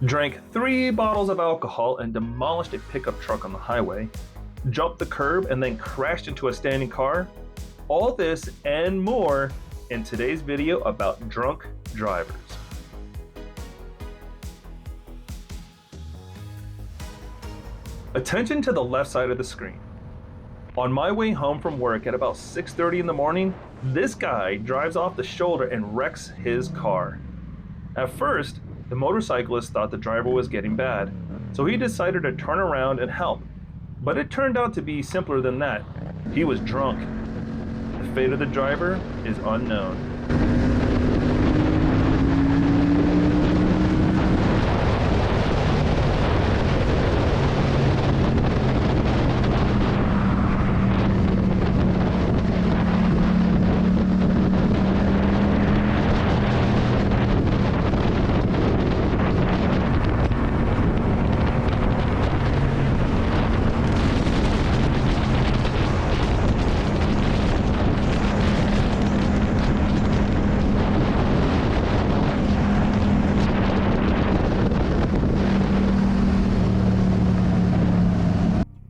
drank 3 bottles of alcohol and demolished a pickup truck on the highway, jumped the curb and then crashed into a standing car. All this and more in today's video about drunk drivers. Attention to the left side of the screen. On my way home from work at about 6:30 in the morning, this guy drives off the shoulder and wrecks his car. At first, the motorcyclist thought the driver was getting bad, so he decided to turn around and help. But it turned out to be simpler than that. He was drunk. The fate of the driver is unknown.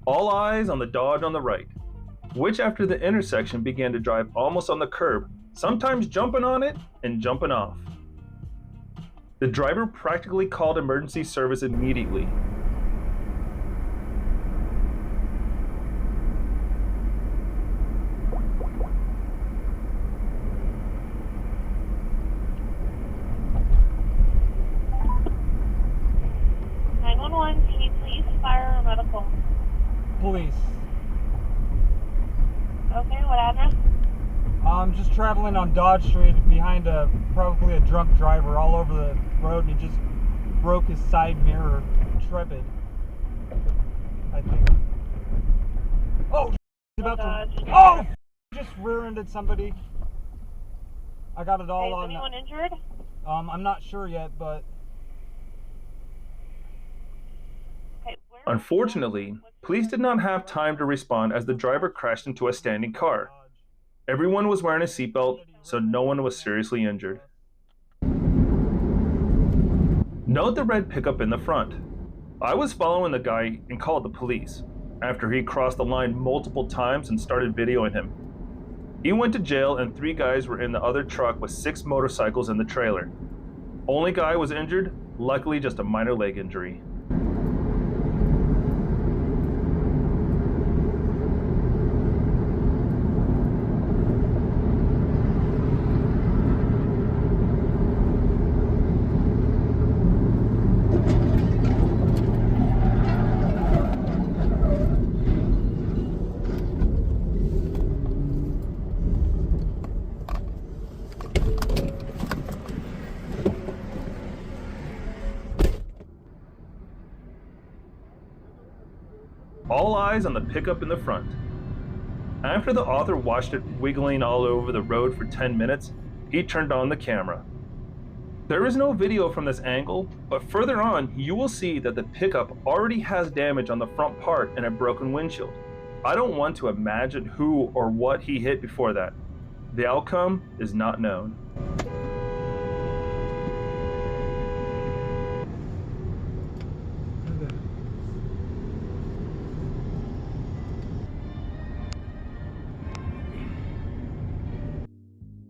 All eyes on the Dodge on the right, which after the intersection began to drive almost on the curb, sometimes jumping on it and jumping off. The driver practically called emergency service immediately. Can you please fire a medical? Police. Okay, what address? I'm just traveling on Dodge Street behind probably a drunk driver all over the road, and he just broke his side mirror. Trepid, I think. Oh, he's about to. Oh, just rear-ended somebody. I got it all on. Is anyone injured? I'm not sure yet, but. Unfortunately, police did not have time to respond as the driver crashed into a standing car. Everyone was wearing a seatbelt, so no one was seriously injured. Note the red pickup in the front. I was following the guy and called the police after he crossed the line multiple times and started videoing him. He went to jail and 3 guys were in the other truck with 6 motorcycles in the trailer. Only guy was injured, luckily just a minor leg injury. All eyes on the pickup in the front. After the author watched it wiggling all over the road for 10 minutes, he turned on the camera. There is no video from this angle, but further on, you will see that the pickup already has damage on the front part and a broken windshield. I don't want to imagine who or what he hit before that. The outcome is not known.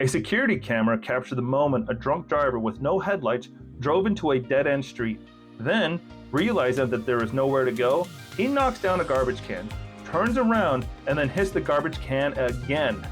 A security camera captured the moment a drunk driver with no headlights drove into a dead-end street. Then, realizing that there is nowhere to go, he knocks down a garbage can, turns around, and then hits the garbage can again.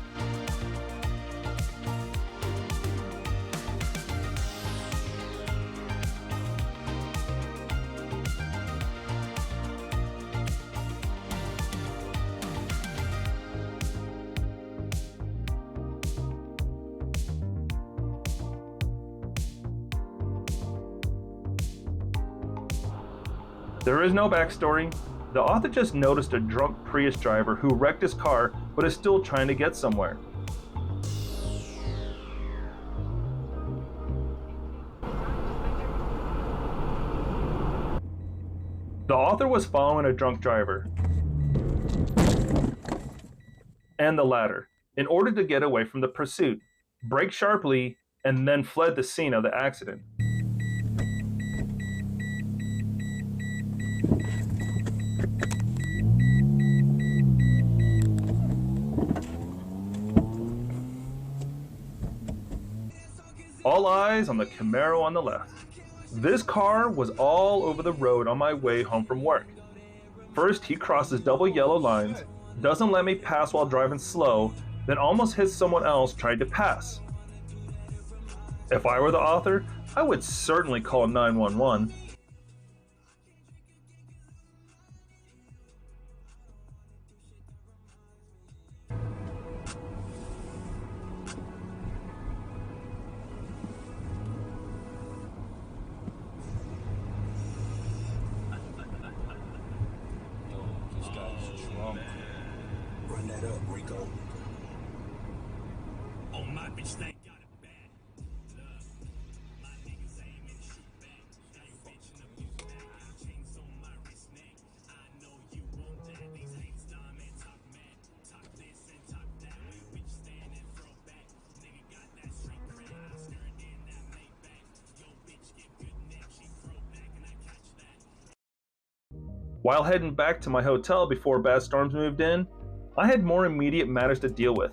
There is no backstory. The author just noticed a drunk Prius driver who wrecked his car but is still trying to get somewhere. The author was following a drunk driver and the latter in order to get away from the pursuit, braked sharply, and then fled the scene of the accident. All eyes on the Camaro on the left. This car was all over the road on my way home from work. First, he crosses double yellow lines, doesn't let me pass while driving slow, then almost hits someone else trying to pass. If I were the author, I would certainly call 911. This guy's drunk. Run that up, Rico. Oh, my bitch, they got it bad. Look, my niggas aim and shoot back. Got your bitch in the music bag. Chains on my wrist neck. I know you want that. These haters dumb and talk mad. Talk this and talk that. Bitch stand and throw back. Nigga got that street cred. I stirred in that Maybach. Yo, bitch get good neck. She throw back and I catch that. While heading back to my hotel before bad storms moved in, I had more immediate matters to deal with.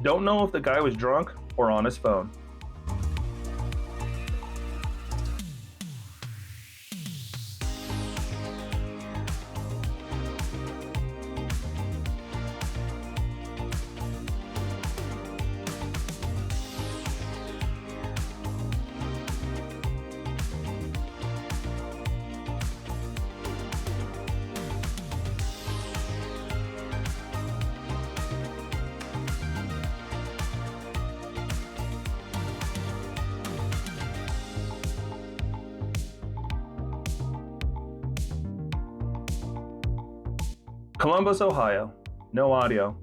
Don't know if the guy was drunk or on his phone. Columbus, Ohio. No audio.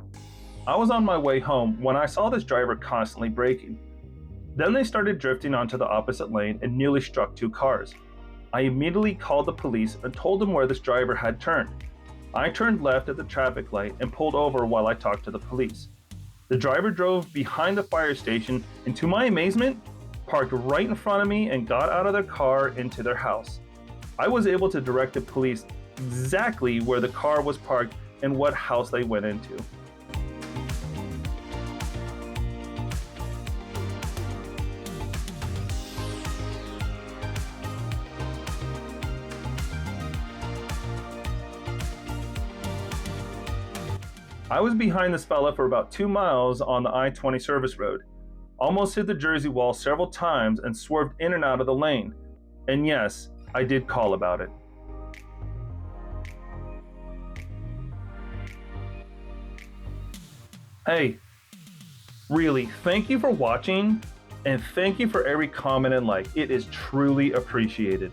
I was on my way home when I saw this driver constantly braking. Then they started drifting onto the opposite lane and nearly struck two cars. I immediately called the police and told them where this driver had turned. I turned left at the traffic light and pulled over while I talked to the police. The driver drove behind the fire station and, to my amazement, parked right in front of me and got out of their car into their house. I was able to direct the police exactly where the car was parked and what house they went into. I was behind this fella for about 2 miles on the I-20 service road. Almost hit the Jersey wall several times and swerved in and out of the lane. And yes, I did call about it. Hey, really, thank you for watching, and thank you for every comment and like. It is truly appreciated.